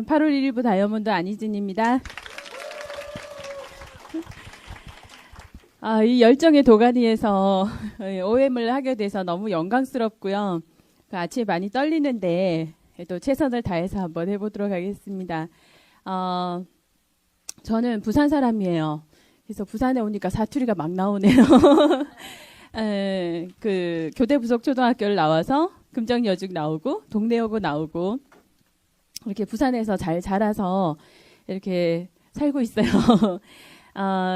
8월 1일부 다이아몬드 안희진입니다. 이 열정의 도가니에서 OM을 하게 돼서 너무 영광스럽고요. 아침에 많이 떨리는데 또 최선을 다해서 한번 해보도록 하겠습니다. 저는 부산 사람이에요. 그래서 부산에 오니까 사투리가 막 나오네요. 그 교대 부속초등학교를 나와서 금정여중 나오고 동래여고 나오고 이렇게 부산에서 잘 자라서 이렇게 살고 있어요.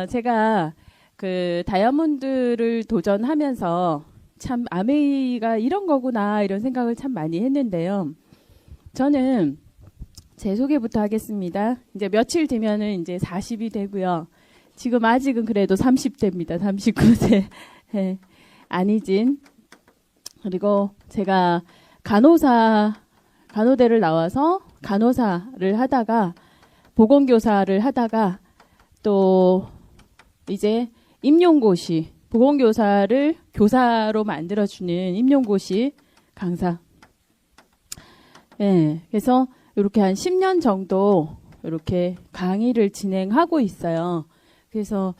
제가 그 다이아몬드를 도전하면서 참 아메이가 이런 거구나 이런 생각을 참 많이 했는데요. 저는 제 소개부터 하겠습니다. 이제 며칠 뒤면은 이제 40이 되고요. 지금 아직은 그래도 30대입니다. 39세. 네, 안희진. 그리고 제가 간호대를 나와서 간호사를 하다가 보건교사를 하다가 또 이제 임용고시 보건교사를 교사로 만들어주는 임용고시 강사. 네, 그래서 이렇게 한 10년 정도 이렇게 강의를 진행하고 있어요. 그래서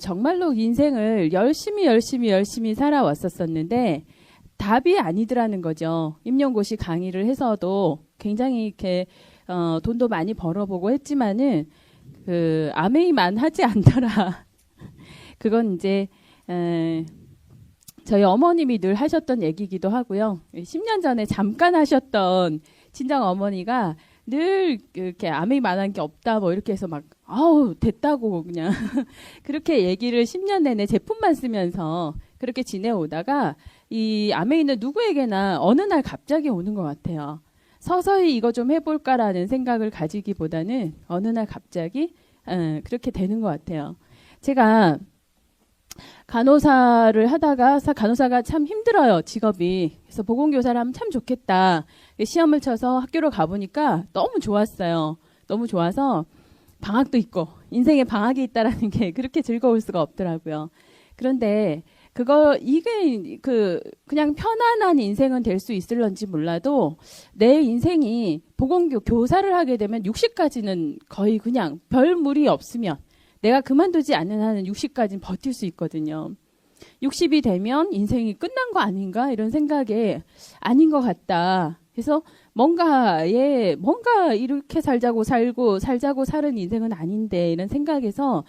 정말로 인생을 열심히 살아왔었었는데 답이 아니더라는 거죠. 임용고시 강의를 해서도 굉장히 이렇게 돈도 많이 벌어보고 했지만은 그 아메이만 하지 않더라. 그건 이제 저희 어머님이 늘 하셨던 얘기기도 하고요. 10년 전에 잠깐 하셨던 친정 어머니가 늘 이렇게 아메이만 한 게 없다 뭐 이렇게 해서 막 아우 됐다고 그냥 그렇게 얘기를 10년 내내 제품만 쓰면서 그렇게 지내오다가 이 아메이는 누구에게나 어느 날 갑자기 오는 것 같아요. 서서히 이거 좀 해볼까라는 생각을 가지기보다는 어느 날 갑자기 그렇게 되는 것 같아요. 제가 간호사를 하다가 간호사가 참 힘들어요, 직업이. 그래서 보건교사를 하면 참 좋겠다. 시험을 쳐서 학교로 가보니까 너무 좋았어요. 너무 좋아서 방학도 있고 인생에 방학이 있다라는 게 그렇게 즐거울 수가 없더라고요. 그런데 이게 그냥 편안한 인생은 될 수 있을런지 몰라도 내 인생이 교사를 하게 되면 60까지는 거의 그냥 별 무리 없으면 내가 그만두지 않는 한은 60까지는 버틸 수 있거든요. 60이 되면 인생이 끝난 거 아닌가 이런 생각에 아닌 것 같다. 그래서 뭔가 이렇게 살자고 사는 인생은 아닌데 이런 생각에서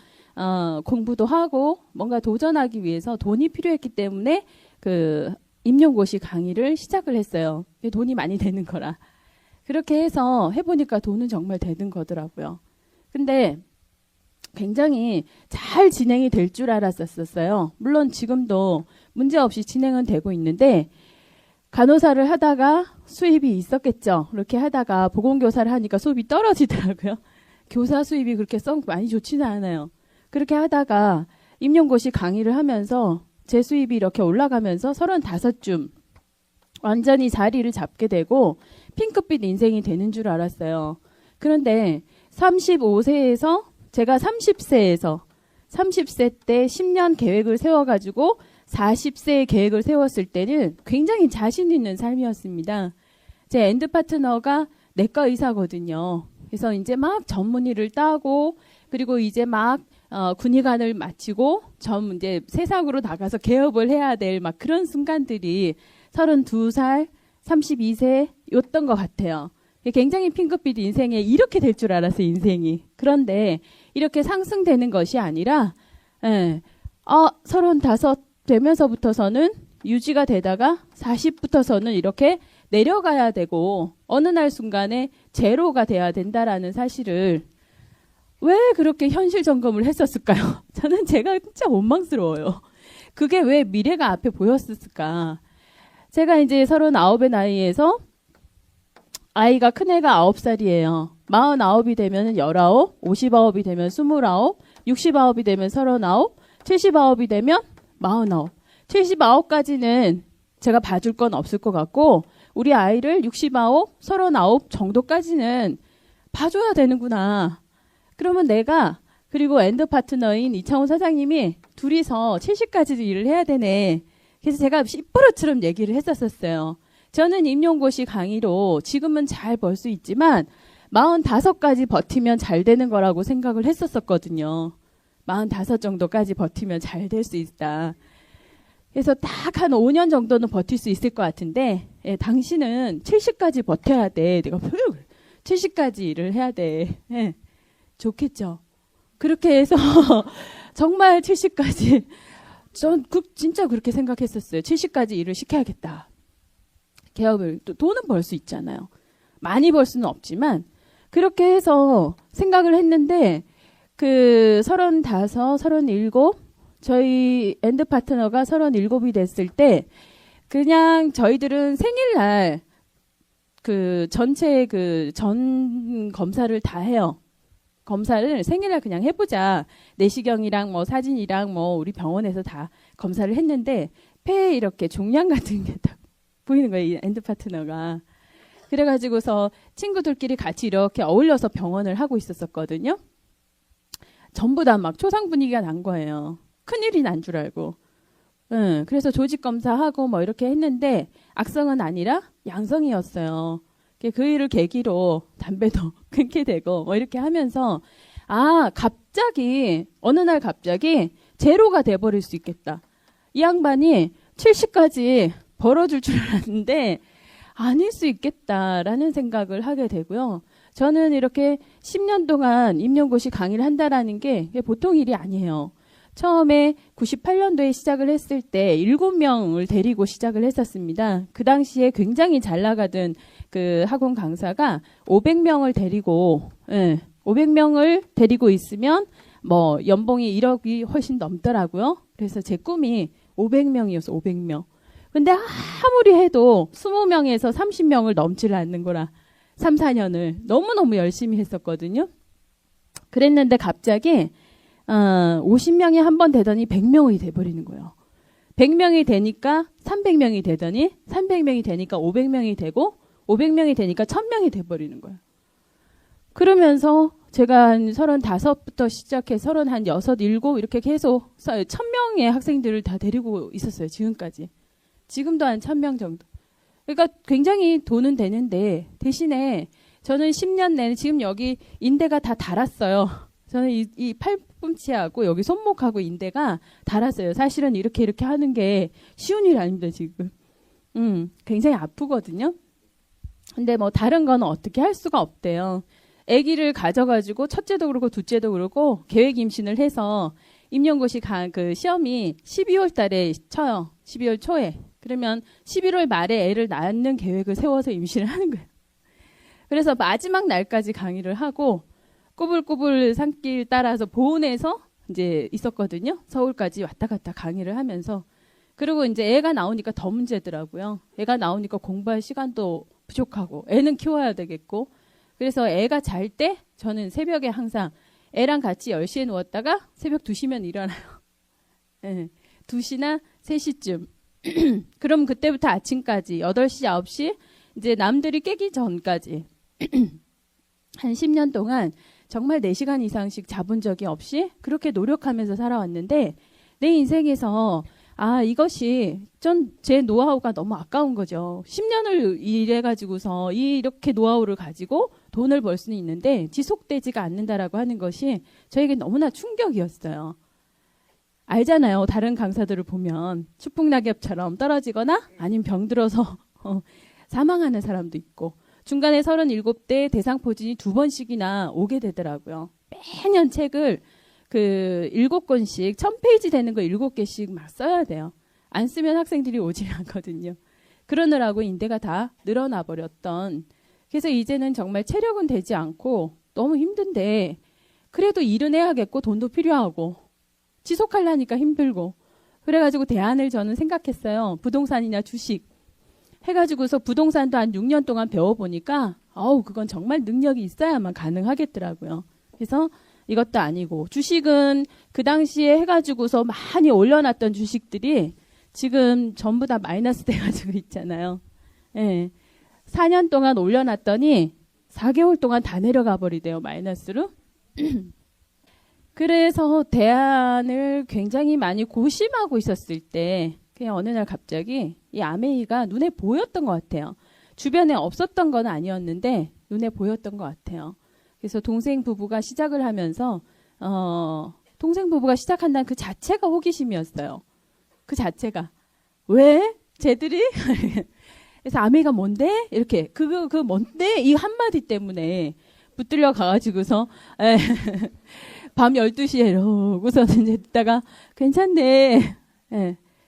공부도 하고 뭔가 도전하기 위해서 돈이 필요했기 때문에 그 임용고시 강의를 시작을 했어요. 돈이 많이 되는 거라. 그렇게 해서 해보니까 돈은 정말 되는 거더라고요. 근데 굉장히 잘 진행이 될 줄 알았었어요. 물론 지금도 문제없이 진행은 되고 있는데 간호사를 하다가 수입이 있었겠죠. 그렇게 하다가 보건교사를 하니까 수입이 떨어지더라고요. 교사 수입이 그렇게 썩 많이 좋지는 않아요. 그렇게 하다가 임용고시 강의를 하면서 제 수입이 이렇게 올라가면서 35쯤 완전히 자리를 잡게 되고 핑크빛 인생이 되는 줄 알았어요. 그런데 35세에서 제가 30세 때 10년 계획을 세워가지고 40세의 계획을 세웠을 때는 굉장히 자신 있는 삶이었습니다. 제 엔드 파트너가 내과 의사거든요. 그래서 이제 막 전문의를 따고 그리고 이제 막 군의관을 마치고 이제 세상으로 나가서 개업을 해야 될 막 그런 순간들이 32살, 32세였던 것 같아요. 굉장히 핑크빛 인생에 이렇게 될 줄 알았어요, 인생이. 그런데 이렇게 상승되는 것이 아니라 35 되면서부터서는 유지가 되다가 40부터서는 이렇게 내려가야 되고 어느 날 순간에 제로가 돼야 된다라는 사실을 왜 그렇게 현실 점검을 했었을까요? 저는 제가 진짜 원망스러워요. 그게 왜 미래가 앞에 보였을까? 제가 이제 39의 나이에서 아이가 큰애가 9살이에요. 49이 되면 19, 59이 되면 29, 69이 되면 39, 79이 되면 49. 79까지는 제가 봐줄 건 없을 것 같고 우리 아이를 69, 39 정도까지는 봐줘야 되는구나. 그러면 내가 그리고 엔드 파트너인 이창훈 사장님이 둘이서 70까지도 일을 해야 되네. 그래서 제가 입버릇처럼 얘기를 했었어요. 저는 임용고시 강의로 지금은 잘 벌 수 있지만 45까지 버티면 잘 되는 거라고 생각을 했었거든요. 45 정도까지 버티면 잘 될 수 있다. 그래서 딱 한 5년 정도는 버틸 수 있을 것 같은데, 예, 당신은 70까지 버텨야 돼. 내가 70까지 일을 해야 돼. 예, 좋겠죠. 그렇게 해서 정말 70까지 전 진짜 그렇게 생각했었어요. 70까지 일을 시켜야겠다. 개업을 또 돈은 벌 수 있잖아요. 많이 벌 수는 없지만 그렇게 해서 생각을 했는데 그 35, 37 저희 엔드 파트너가 37이 됐을 때 그냥 저희들은 생일날 그 전체 그 전 검사를 다 해요. 검사를 생일날 그냥 해보자. 내시경이랑 뭐 사진이랑 뭐 우리 병원에서 다 검사를 했는데 폐에 이렇게 종양 같은 게 딱 보이는 거예요. 이 엔드 파트너가. 그래가지고서 친구들끼리 같이 이렇게 어울려서 병원을 하고 있었거든요. 전부 다 막 초상 분위기가 난 거예요. 큰일이 난 줄 알고. 그래서 조직 검사하고 뭐 이렇게 했는데 악성은 아니라 양성이었어요. 그 일을 계기로 담배도 끊게 되고 뭐 이렇게 하면서 갑자기 어느 날 갑자기 제로가 돼버릴 수 있겠다. 이 양반이 70까지 벌어줄 줄 알았는데 아닐 수 있겠다라는 생각을 하게 되고요. 저는 이렇게 10년 동안 임용고시 강의를 한다라는 게 보통 일이 아니에요. 처음에 98년도에 시작을 했을 때 7명을 데리고 시작을 했었습니다. 그 당시에 굉장히 잘 나가던 그 학원 강사가 500명을 데리고, 500명을 데리고 있으면 뭐 연봉이 1억이 훨씬 넘더라고요. 그래서 제 꿈이 500명이었어, 500명. 근데 아무리 해도 20명에서 30명을 넘지를 않는 거라 3, 4년을 너무너무 열심히 했었거든요. 그랬는데 갑자기 50명이 한 번 되더니 100명이 돼버리는 거예요. 100명이 되니까 300명이 되더니 300명이 되니까 500명이 되고 500명이 되니까 1000명이 돼버리는 거예요. 그러면서 제가 한 35부터 시작해서 36, 7 이렇게 계속 1000명의 학생들을 다 데리고 있었어요. 지금까지. 지금도 한 1000명 정도. 그러니까 굉장히 돈은 되는데 대신에 저는 10년 내내 지금 여기 인대가 다 닳았어요. 저는 이 팔꿈치하고 여기 손목하고 인대가 닳았어요. 사실은 이렇게 하는 게 쉬운 일 아닙니다, 지금. 굉장히 아프거든요. 근데 뭐 다른 거는 어떻게 할 수가 없대요. 아기를 가져가지고 첫째도 그렇고 둘째도 그렇고 계획 임신을 해서 임용고시 그 시험이 12월 달에 쳐요. 12월 초에. 그러면 11월 말에 애를 낳는 계획을 세워서 임신을 하는 거예요. 그래서 마지막 날까지 강의를 하고 꾸불꾸불 산길 따라서 보은에서 이제 있었거든요. 서울까지 왔다 갔다 강의를 하면서. 그리고 이제 애가 나오니까 더 문제더라고요. 애가 나오니까 공부할 시간도 부족하고 애는 키워야 되겠고. 그래서 애가 잘 때 저는 새벽에 항상 애랑 같이 10시에 누웠다가 새벽 2시면 일어나요. 네, 2시나 3시쯤. 그럼 그때부터 아침까지 8시, 9시 이제 남들이 깨기 전까지 한 10년 동안 정말 4시간 이상씩 자본 적이 없이 그렇게 노력하면서 살아왔는데 내 인생에서 이것이 제 노하우가 너무 아까운 거죠. 10년을 일해가지고서 이렇게 노하우를 가지고 돈을 벌 수는 있는데 지속되지가 않는다라고 하는 것이 저에게 너무나 충격이었어요. 알잖아요. 다른 강사들을 보면 추풍낙엽처럼 떨어지거나 아니면 병들어서 사망하는 사람도 있고 중간에 37대 대상포진이 2번씩이나 오게 되더라고요. 매년 책을 7권씩 1000페이지 되는 거 7개씩 막 써야 돼요. 안 쓰면 학생들이 오질 않거든요. 그러느라고 인대가 다 늘어나 버렸던. 그래서 이제는 정말 체력은 되지 않고 너무 힘든데 그래도 일은 해야겠고 돈도 필요하고 지속하려니까 힘들고 그래가지고 대안을 저는 생각했어요. 부동산이나 주식 해가지고서 부동산도 한 6년 동안 배워보니까 그건 정말 능력이 있어야만 가능하겠더라고요. 그래서 이것도 아니고 주식은 그 당시에 해가지고서 많이 올려놨던 주식들이 지금 전부 다 마이너스 돼가지고 있잖아요. 예. 4년 동안 올려놨더니 4개월 동안 다 내려가 버리대요. 마이너스로. 그래서 대안을 굉장히 많이 고심하고 있었을 때 그냥 어느 날 갑자기 이 아메이가 눈에 보였던 것 같아요. 주변에 없었던 건 아니었는데 눈에 보였던 것 같아요. 그래서 동생 부부가 시작을 하면서 동생 부부가 시작한다는 그 자체가 호기심이었어요. 그 자체가 왜 쟤들이 그래서 아메이가 뭔데 이렇게 그 뭔데 이 한마디 때문에 붙들려 가가지고서 밤 12시에 이러고서는 이제 듣다가 괜찮네.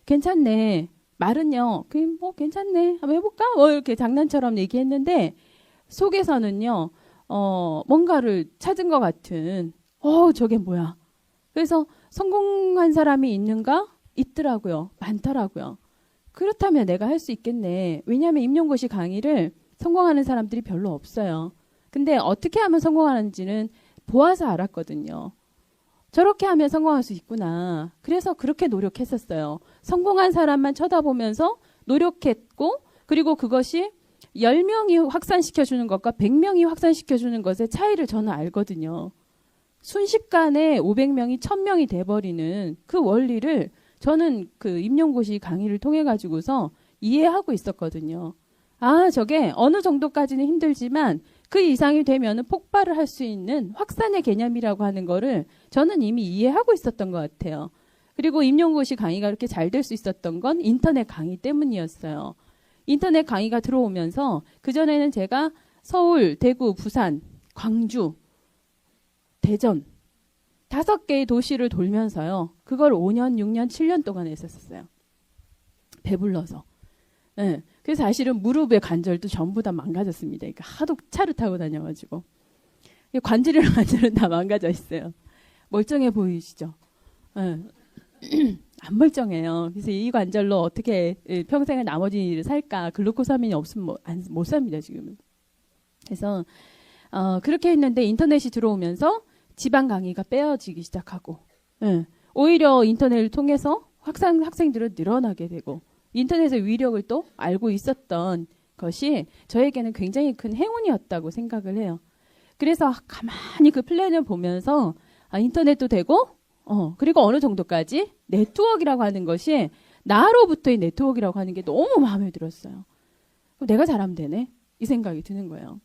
괜찮네. 말은요. 뭐 괜찮네. 한번 해볼까? 뭐 이렇게 장난처럼 얘기했는데 속에서는요. 뭔가를 찾은 것 같은 저게 뭐야. 그래서 성공한 사람이 있는가? 있더라고요. 많더라고요. 그렇다면 내가 할 수 있겠네. 왜냐하면 임용고시 강의를 성공하는 사람들이 별로 없어요. 근데 어떻게 하면 성공하는지는 보아서 알았거든요. 저렇게 하면 성공할 수 있구나. 그래서 그렇게 노력했었어요. 성공한 사람만 쳐다보면서 노력했고 그리고 그것이 10명이 확산시켜주는 것과 100명이 확산시켜주는 것의 차이를 저는 알거든요. 순식간에 500명이 1000명이 돼버리는 그 원리를 저는 그 임용고시 강의를 통해 가지고서 이해하고 있었거든요. 아, 저게 어느 정도까지는 힘들지만 그 이상이 되면은 폭발을 할 수 있는 확산의 개념이라고 하는 거를 저는 이미 이해하고 있었던 것 같아요. 그리고 임용고시 강의가 그렇게 잘 될 수 있었던 건 인터넷 강의 때문이었어요. 인터넷 강의가 들어오면서 그전에는 제가 서울, 대구, 부산, 광주, 대전 5개의 도시를 돌면서요. 그걸 5년, 6년, 7년 동안 했었어요. 배불러서. 네. 그래서 사실은 무릎의 관절도 전부 다 망가졌습니다. 그러니까 하도 차를 타고 다녀가지고. 관절이랑 관절은 다 망가져 있어요. 멀쩡해 보이시죠? 네. 안 멀쩡해요. 그래서 이 관절로 어떻게 평생을 나머지를 살까? 글루코사민이 없으면 못 삽니다, 지금은. 그래서 그렇게 했는데 인터넷이 들어오면서 지방 강의가 빼어지기 시작하고 오히려 인터넷을 통해서 학생들은 늘어나게 되고 인터넷의 위력을 또 알고 있었던 것이 저에게는 굉장히 큰 행운이었다고 생각을 해요. 그래서 가만히 그 플랜을 보면서 인터넷도 되고 그리고 어느 정도까지 네트워크라고 하는 것이 나로부터의 네트워크라고 하는 게 너무 마음에 들었어요. 내가 잘하면 되네 이 생각이 드는 거예요.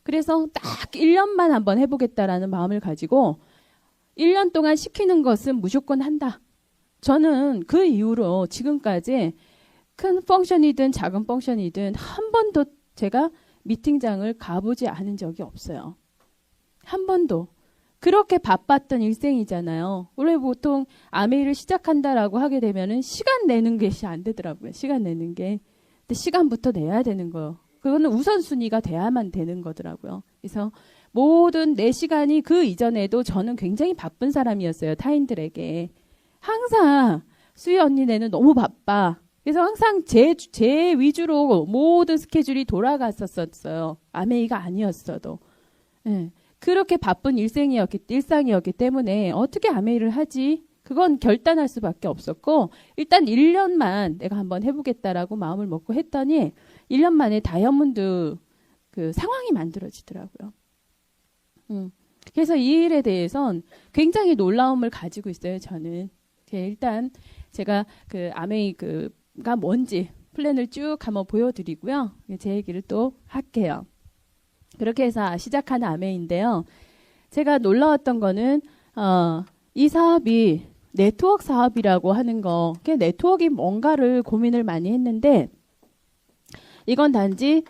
그래서 딱 1년만 한번 해보겠다라는 마음을 가지고 1년 동안 시키는 것은 무조건 한다. 저는 그 이후로 지금까지 큰 펑션이든 작은 펑션이든 한 번도 제가 미팅장을 가보지 않은 적이 없어요. 한 번도. 그렇게 바빴던 일생이잖아요. 원래 보통 아메이를 시작한다라고 하게 되면은 시간 내는 것이 안 되더라고요. 시간 내는 게. 근데 시간부터 내야 되는 거. 그거는 우선순위가 돼야만 되는 거더라고요. 그래서 모든 내 시간이 그 이전에도 저는 굉장히 바쁜 사람이었어요. 타인들에게. 항상 수희 언니네는 너무 바빠. 그래서 항상 제 위주로 모든 스케줄이 돌아갔었어요. 아메이가 아니었어도. 네. 그렇게 바쁜 일상이었기 때문에 어떻게 아메이를 하지? 그건 결단할 수밖에 없었고 일단 1년만 내가 한번 해보겠다라고 마음을 먹고 했더니 1년 만에 다이아몬드 그 상황이 만들어지더라고요. 그래서 이 일에 대해선 굉장히 놀라움을 가지고 있어요. 저는 일단 제가 그 아메이가 뭔지 플랜을 쭉 한번 보여드리고요. 제 얘기를 또 할게요. 그렇게 해서 시작한 아메인데요. 제가 놀라웠던 거는 이 사업이 네트워크 사업이라고 하는 거. 네트워크가 뭔가를 고민을 많이 했는데 이건 단지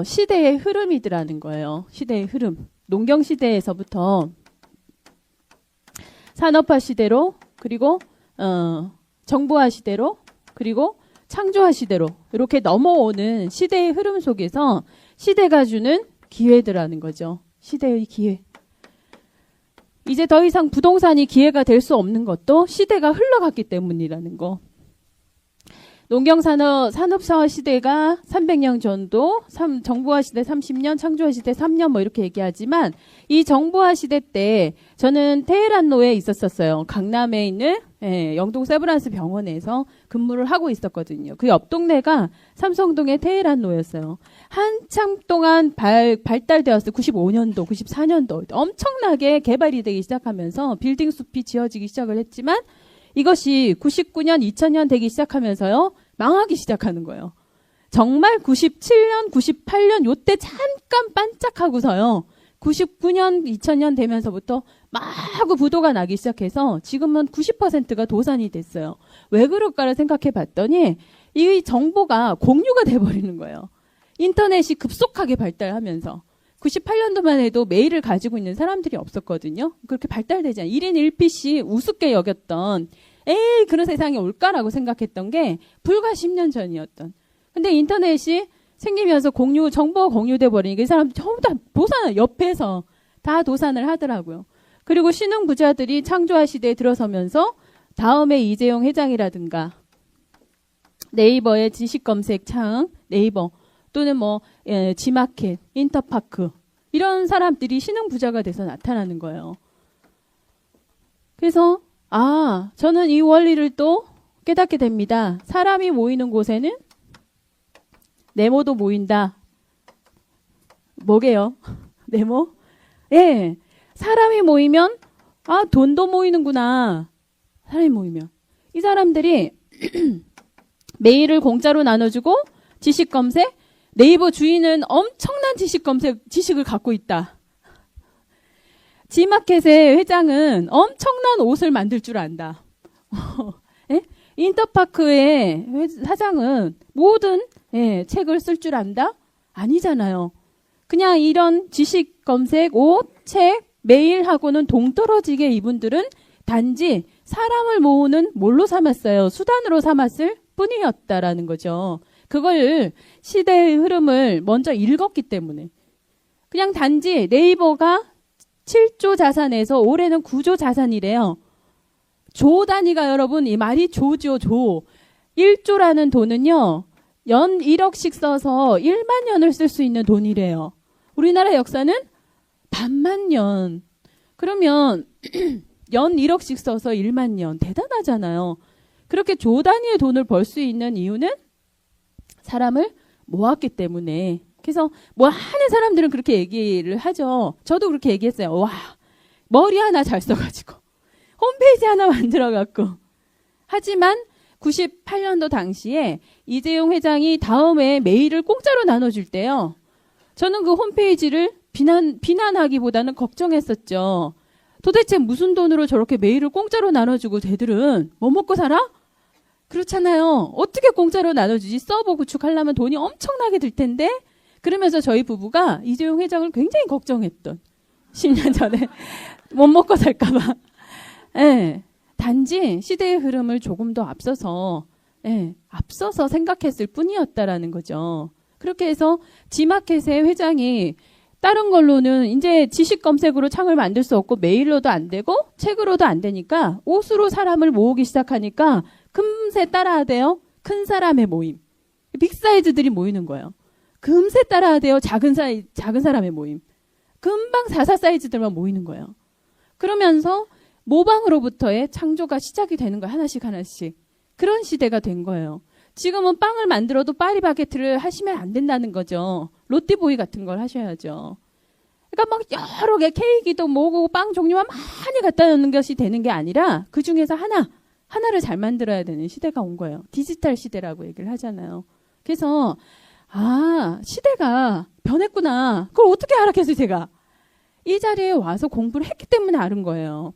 시대의 흐름이더라는 거예요. 시대의 흐름. 농경 시대에서부터 산업화 시대로 그리고 정보화 시대로 그리고 창조화 시대로 이렇게 넘어오는 시대의 흐름 속에서 시대가 주는 기회들라는 거죠. 시대의 기회. 이제 더 이상 부동산이 기회가 될 수 없는 것도 시대가 흘러갔기 때문이라는 거. 농경산업화 시대가 300년 전도, 정보화 시대 30년, 창조화 시대 3년 뭐 이렇게 얘기하지만 이 정보화 시대 때 저는 테헤란로에 있었어요. 강남에 있는 영동 세브란스 병원에서 근무를 하고 있었거든요. 그 옆 동네가 삼성동의 테헤란로였어요. 한참 동안 발달되었어요. 95년도, 94년도 엄청나게 개발이 되기 시작하면서 빌딩 숲이 지어지기 시작을 했지만 이것이 99년, 2000년 되기 시작하면서요. 망하기 시작하는 거예요. 정말 97년, 98년 요때 잠깐 반짝하고서요. 99년, 2000년 되면서부터 마구 부도가 나기 시작해서 지금은 90%가 도산이 됐어요. 왜 그럴까를 생각해 봤더니 이 정보가 공유가 돼버리는 거예요. 인터넷이 급속하게 발달하면서 98년도만 해도 메일을 가지고 있는 사람들이 없었거든요. 그렇게 발달되지 않아요. 1인 1PC 우습게 여겼던 에이 그런 세상이 올까라고 생각했던 게 불과 10년 전이었던. 근데 인터넷이 생기면서 정보가 공유돼 버리니까 이 사람들 전부 다 도산, 옆에서 다 도산을 하더라고요. 그리고 신흥 부자들이 창조화 시대에 들어서면서 다음에 이재용 회장이라든가 네이버의 지식 검색 창, 네이버 또는 지마켓, 인터파크 이런 사람들이 신흥 부자가 돼서 나타나는 거예요. 그래서 저는 이 원리를 또 깨닫게 됩니다. 사람이 모이는 곳에는 네모도 모인다. 뭐게요? 네모? 예. 사람이 모이면 돈도 모이는구나. 사람이 모이면 이 사람들이 메일을 공짜로 나눠주고 지식 검색, 네이버 주인은 엄청난 지식을 갖고 있다. 지마켓의 회장은 엄청난 옷을 만들 줄 안다. 예? 인터파크의 사장은 모든 책을 쓸 줄 안다? 아니잖아요. 그냥 이런 지식 검색, 옷, 책, 메일하고는 동떨어지게 이분들은 단지 사람을 모으는 뭘로 삼았어요? 수단으로 삼았을 뿐이었다라는 거죠. 그걸 시대의 흐름을 먼저 읽었기 때문에. 그냥 단지 네이버가 7조 자산에서 올해는 9조 자산이래요. 조 단위가 여러분 이 말이 조죠, 조. 1조라는 돈은요. 연 1억씩 써서 1만 년을 쓸 수 있는 돈이래요. 우리나라 역사는 반만 년. 그러면 연 1억씩 써서 1만 년. 대단하잖아요. 그렇게 조 단위의 돈을 벌 수 있는 이유는 사람을 모았기 때문에. 그래서 하는 사람들은 그렇게 얘기를 하죠. 저도 그렇게 얘기했어요. 와, 머리 하나 잘 써가지고 홈페이지 하나 만들어갖고. 하지만 98년도 당시에 이재용 회장이 다음에 메일을 공짜로 나눠줄 때요. 저는 그 홈페이지를 비난하기보다는 걱정했었죠. 도대체 무슨 돈으로 저렇게 메일을 공짜로 나눠주고 쟤들은 뭐 먹고 살아? 그렇잖아요. 어떻게 공짜로 나눠주지? 서버 구축하려면 돈이 엄청나게 들 텐데. 그러면서 저희 부부가 이재용 회장을 굉장히 걱정했던 10년 전에 못 먹고 살까봐. 예. 단지 시대의 흐름을 조금 더 앞서서 생각했을 뿐이었다라는 거죠. 그렇게 해서 지마켓의 회장이 다른 걸로는 이제 지식 검색으로 창을 만들 수 없고 메일로도 안 되고 책으로도 안 되니까 옷으로 사람을 모으기 시작하니까 금세 따라하대요. 큰 사람의 모임. 빅사이즈들이 모이는 거예요. 금세 따라하대요. 작은 사람의 모임. 금방 4사 사이즈들만 모이는 거예요. 그러면서 모방으로부터의 창조가 시작이 되는 거예요. 하나씩 하나씩. 그런 시대가 된 거예요. 지금은 빵을 만들어도 파리바게트를 하시면 안 된다는 거죠. 롯데보이 같은 걸 하셔야죠. 그러니까 막 여러 개 케이크도 뭐고 빵 종류만 많이 갖다 놓는 것이 되는 게 아니라 그 중에서 하나를 잘 만들어야 되는 시대가 온 거예요. 디지털 시대라고 얘기를 하잖아요. 그래서 시대가 변했구나. 그걸 어떻게 알았겠어요, 제가. 이 자리에 와서 공부를 했기 때문에 아는 거예요.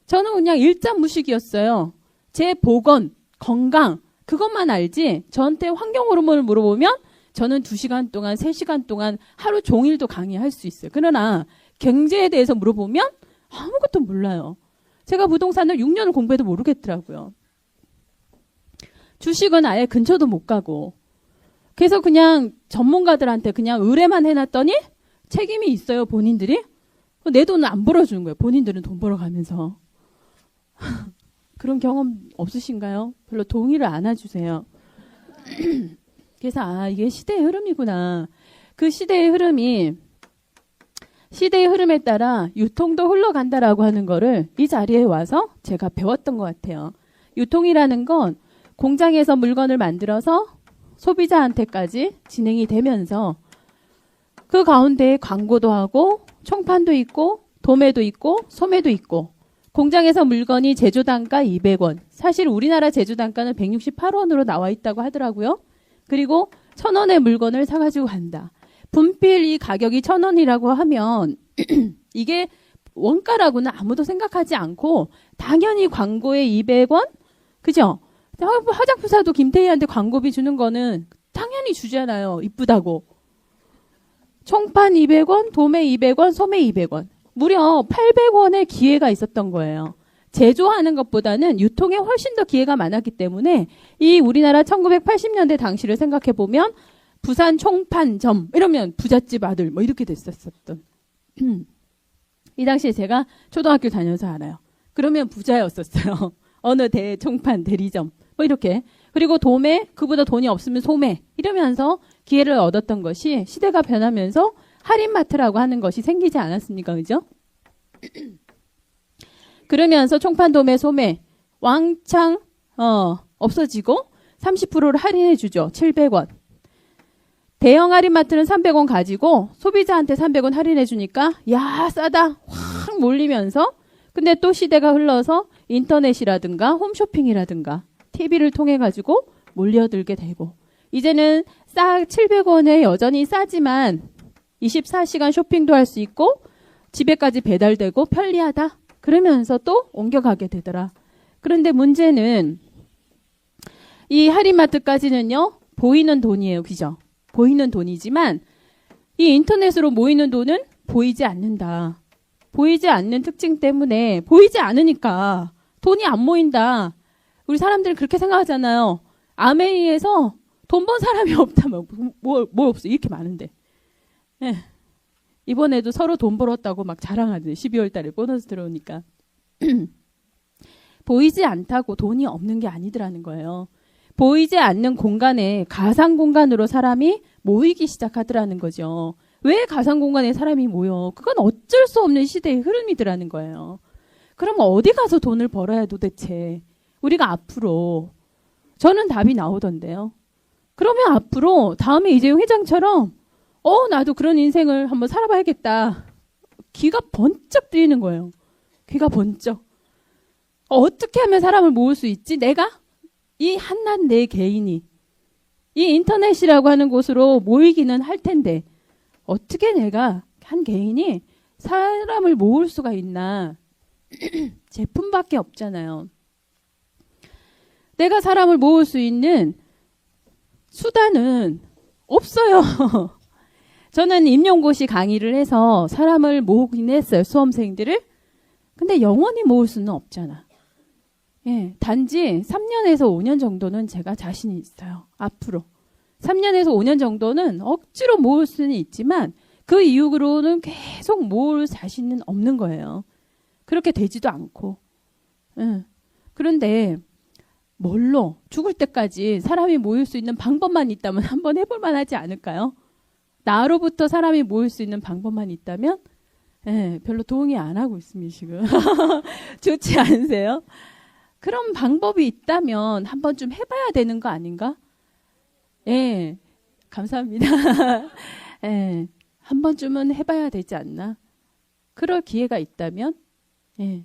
저는 그냥 일자무식이었어요. 제 보건, 건강 그것만 알지 저한테 환경 호르몬을 물어보면 저는 2시간 동안 3시간 동안 하루 종일도 강의할 수 있어요. 그러나 경제에 대해서 물어보면 아무것도 몰라요. 제가 부동산을 6년을 공부해도 모르겠더라고요. 주식은 아예 근처도 못 가고 그래서 그냥 전문가들한테 그냥 의뢰만 해놨더니 책임이 있어요. 본인들이. 내 돈은 안 벌어주는 거예요. 본인들은 돈 벌어가면서. 그런 경험 없으신가요? 별로 동의를 안 해주세요. 그래서 이게 시대의 흐름이구나. 그 시대의 흐름에 따라 유통도 흘러간다라고 하는 거를 이 자리에 와서 제가 배웠던 것 같아요. 유통이라는 건 공장에서 물건을 만들어서 소비자한테까지 진행이 되면서 그 가운데 광고도 하고 총판도 있고 도매도 있고 소매도 있고 공장에서 물건이 제조단가 200원. 사실 우리나라 제조단가는 168원으로 나와 있다고 하더라고요. 그리고 1,000원의 물건을 사가지고 간다. 분필 이 가격이 1,000원이라고 하면 이게 원가라고는 아무도 생각하지 않고 당연히 광고에 200원? 그죠? 화장품 사도 김태희한테 광고비 주는 거는 당연히 주잖아요. 이쁘다고. 총판 200원, 도매 200원, 소매 200원. 무려 800원의 기회가 있었던 거예요. 제조하는 것보다는 유통에 훨씬 더 기회가 많았기 때문에 이 우리나라 1980년대 당시를 생각해 보면 부산 총판점 이러면 부잣집 아들 뭐 이렇게 됐었던. 이 당시에 제가 초등학교 다녀서 알아요. 그러면 부자였었어요. 어느 총판 대리점 뭐 이렇게. 그리고 도매 그보다 돈이 없으면 소매 이러면서 기회를 얻었던 것이 시대가 변하면서 할인마트라고 하는 것이 생기지 않았습니까? 그죠? 그러면서 총판, 도매, 소매 왕창 없어지고 30%를 할인해 주죠. 700원. 대형 할인마트는 300원 가지고 소비자한테 300원 할인해 주니까 야 싸다 확 몰리면서 근데 또 시대가 흘러서 인터넷이라든가 홈쇼핑이라든가 TV를 통해 가지고 몰려들게 되고 이제는 700원에 여전히 싸지만 24시간 쇼핑도 할 수 있고 집에까지 배달되고 편리하다. 그러면서 또 옮겨가게 되더라. 그런데 문제는 이 할인마트까지는요. 보이는 돈이에요. 그죠? 보이는 돈이지만 이 인터넷으로 모이는 돈은 보이지 않는다. 보이지 않는 특징 때문에 보이지 않으니까 돈이 안 모인다. 우리 사람들은 그렇게 생각하잖아요. 아메이에서 돈 번 사람이 없다면 뭐 없어. 이렇게 많은데. 네. 이번에도 서로 돈 벌었다고 막 자랑하더니 12월 달에 보너스 들어오니까. 보이지 않다고 돈이 없는 게 아니더라는 거예요. 보이지 않는 공간에 가상 공간으로 사람이 모이기 시작하더라는 거죠. 왜 가상 공간에 사람이 모여? 그건 어쩔 수 없는 시대의 흐름이더라는 거예요. 그럼 어디 가서 돈을 벌어야 도대체? 우리가 앞으로 저는 답이 나오던데요. 그러면 앞으로 다음에 이재용 회장처럼 나도 그런 인생을 한번 살아봐야겠다. 귀가 번쩍 뜨이는 거예요. 귀가 번쩍. 어떻게 하면 사람을 모을 수 있지? 내가? 이 한낱 내 개인이. 이 인터넷이라고 하는 곳으로 모이기는 할 텐데 어떻게 내가 한 개인이 사람을 모을 수가 있나. 제품밖에 없잖아요. 내가 사람을 모을 수 있는 수단은 없어요. 저는 임용고시 강의를 해서 사람을 모으긴 했어요. 수험생들을. 근데 영원히 모을 수는 없잖아. 예, 단지 3년에서 5년 정도는 제가 자신이 있어요. 앞으로. 3년에서 5년 정도는 억지로 모을 수는 있지만 그 이후로는 계속 모을 자신은 없는 거예요. 그렇게 되지도 않고. 예. 그런데 뭘로 죽을 때까지 사람이 모일 수 있는 방법만 있다면 한번 해볼 만하지 않을까요? 나로부터 사람이 모일 수 있는 방법만 있다면 별로 동의 안 하고 있습니다. 지금. 좋지 않으세요? 그런 방법이 있다면 한번 좀 해봐야 되는 거 아닌가? 예, 감사합니다. 예, 한 번쯤은 해봐야 되지 않나? 그럴 기회가 있다면? 예,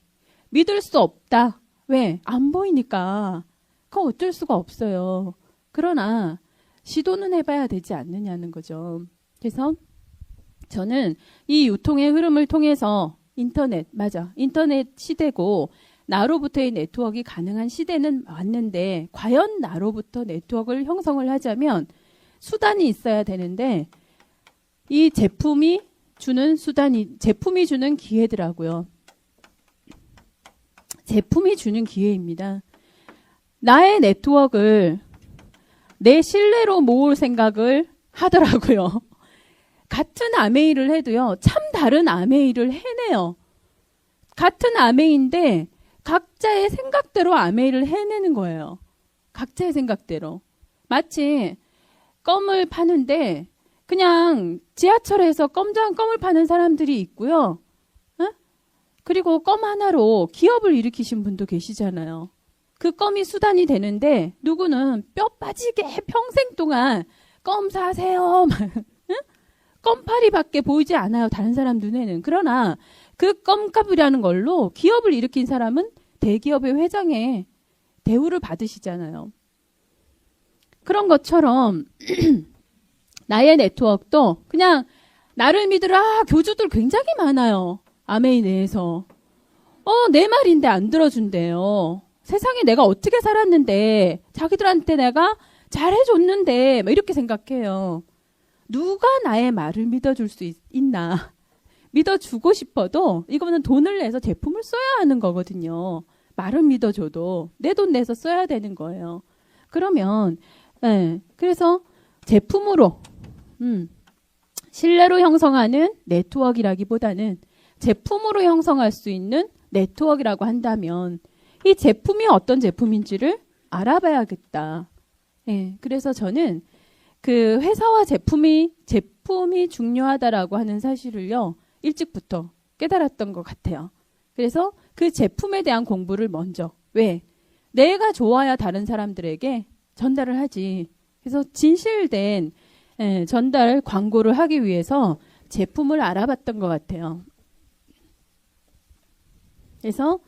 믿을 수 없다. 왜? 안 보이니까. 그거 어쩔 수가 없어요. 그러나 시도는 해봐야 되지 않느냐는 거죠. 그래서 저는 이 유통의 흐름을 통해서 인터넷 시대고 나로부터의 네트워크가 가능한 시대는 맞는데 과연 나로부터 네트워크를 형성을 하자면 수단이 있어야 되는데 이 제품이 주는 기회더라고요. 제품이 주는 기회입니다. 나의 네트워크를 내 신뢰로 모을 생각을 하더라고요. 같은 아메이를 해도요. 참 다른 아메이를 해내요. 같은 아메이인데 각자의 생각대로 아메이를 해내는 거예요. 각자의 생각대로. 마치 껌을 파는데 그냥 지하철에서 껌을 파는 사람들이 있고요. 그리고 껌 하나로 기업을 일으키신 분도 계시잖아요. 그 껌이 수단이 되는데 누구는 뼈 빠지게 평생 동안 껌 사세요. 껌파리밖에 보이지 않아요. 다른 사람 눈에는. 그러나 그 껌값이라는 걸로 기업을 일으킨 사람은 대기업의 회장의 대우를 받으시잖아요. 그런 것처럼 나의 네트워크도 그냥 나를 믿으라 교주들 굉장히 많아요. 아메이 내에서. 내 말인데 안 들어준대요. 세상에 내가 어떻게 살았는데 자기들한테 내가 잘해줬는데 막 이렇게 생각해요. 누가 나의 말을 믿어줄 수 있나. 믿어주고 싶어도 이거는 돈을 내서 제품을 써야 하는 거거든요. 말을 믿어줘도 내 돈 내서 써야 되는 거예요. 그러면 그래서 제품으로 신뢰로 형성하는 네트워크라기보다는 제품으로 형성할 수 있는 네트워크라고 한다면 이 제품이 어떤 제품인지를 알아봐야겠다. 그래서 저는 그 회사와 제품이 중요하다라고 하는 사실을요, 일찍부터 깨달았던 것 같아요. 그래서 그 제품에 대한 공부를 먼저, 왜? 내가 좋아야 다른 사람들에게 전달을 하지. 그래서 진실된 전달 광고를 하기 위해서 제품을 알아봤던 것 같아요. 그래서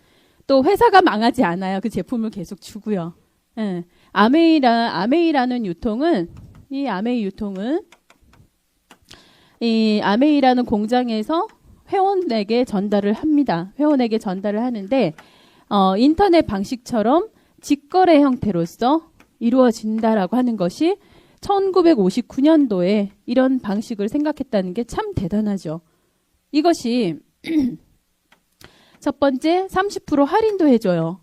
또 회사가 망하지 않아요. 그 제품을 계속 주고요. 아메이라는 유통은 이 아메이라는 공장에서 회원에게 전달을 합니다. 회원에게 전달을 하는데 인터넷 방식처럼 직거래 형태로서 이루어진다라고 하는 것이 1959년도에 이런 방식을 생각했다는 게 참 대단하죠. 이것이 첫 번째 30% 할인도 해줘요.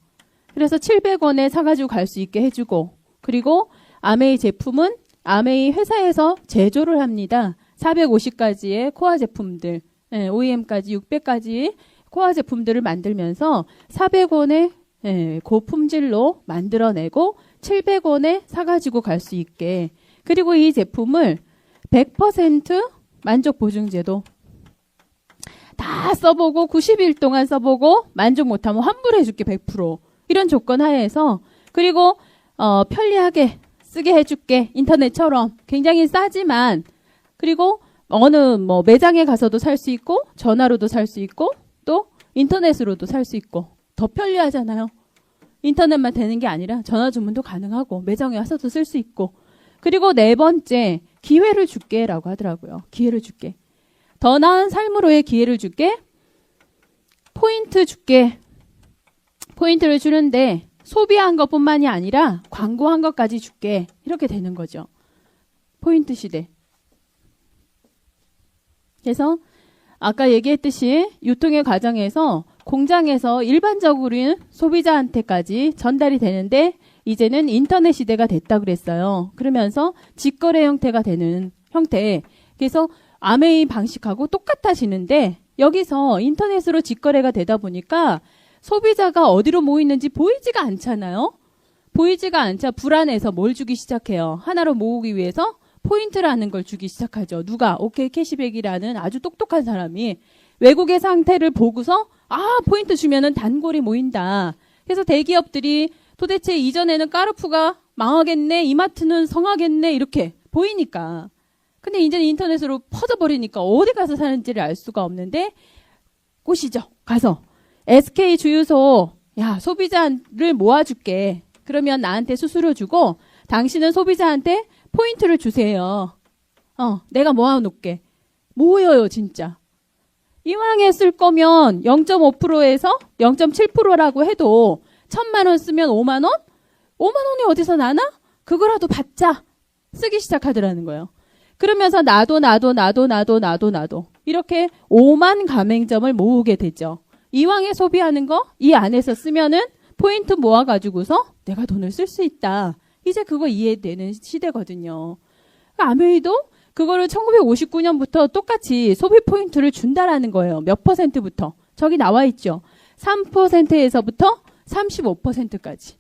그래서 700원에 사가지고 갈 수 있게 해주고, 그리고 아메이 제품은 아메이 회사에서 제조를 합니다. 450가지의 코아 제품들, OEM까지 600가지 코아 제품들을 만들면서 400원에 고품질로 만들어내고 700원에 사가지고 갈 수 있게, 그리고 이 제품을 100% 만족 보증제도 다 써보고 90일 동안 써보고 만족 못하면 환불해줄게 100%, 이런 조건 하에서, 그리고 편리하게 쓰게 해줄게, 인터넷처럼 굉장히 싸지만, 그리고 어느 매장에 가서도 살 수 있고 전화로도 살 수 있고 또 인터넷으로도 살 수 있고 더 편리하잖아요. 인터넷만 되는 게 아니라 전화 주문도 가능하고 매장에 와서도 쓸 수 있고, 그리고 네 번째 기회를 줄게 라고 하더라고요. 기회를 줄게. 더 나은 삶으로의 기회를 줄게. 포인트 줄게. 포인트를 주는데 소비한 것뿐만이 아니라 광고한 것까지 줄게. 이렇게 되는 거죠. 포인트 시대. 그래서 아까 얘기했듯이 유통의 과정에서 공장에서 일반적으로는 소비자한테까지 전달이 되는데 이제는 인터넷 시대가 됐다 그랬어요. 그러면서 직거래 형태가 되는 형태. 그래서 아메이 방식하고 똑같아지는데 여기서 인터넷으로 직거래가 되다 보니까 소비자가 어디로 모이는지 보이지가 않잖아요. 보이지가 않자 불안해서 뭘 주기 시작해요. 하나로 모으기 위해서 포인트라는 걸 주기 시작하죠. 누가? 오케이 캐시백이라는 아주 똑똑한 사람이 외국의 상태를 보고서 포인트 주면은 단골이 모인다. 그래서 대기업들이 도대체 이전에는 까르푸가 망하겠네, 이마트는 성하겠네 이렇게 보이니까. 근데 이제는 인터넷으로 퍼져버리니까 어디 가서 사는지를 알 수가 없는데 꼬시죠. 가서 SK 주유소 소비자를 모아줄게. 그러면 나한테 수수료 주고 당신은 소비자한테 포인트를 주세요. 내가 모아놓을게. 모여요 진짜. 이왕에 쓸 거면 0.5%에서 0.7%라고 해도 1,000만 원 쓰면 5만 원? 5만 원이 어디서 나나? 그거라도 받자. 쓰기 시작하더라는 거예요. 그러면서 나도 이렇게 5만 가맹점을 모으게 되죠. 이왕에 소비하는 거 이 안에서 쓰면은 포인트 모아가지고서 내가 돈을 쓸 수 있다. 이제 그거 이해되는 시대거든요. 아메이도 그거를 1959년부터 똑같이 소비 포인트를 준다라는 거예요. 몇 %부터. 저기 나와 있죠. 3%에서부터 35%까지.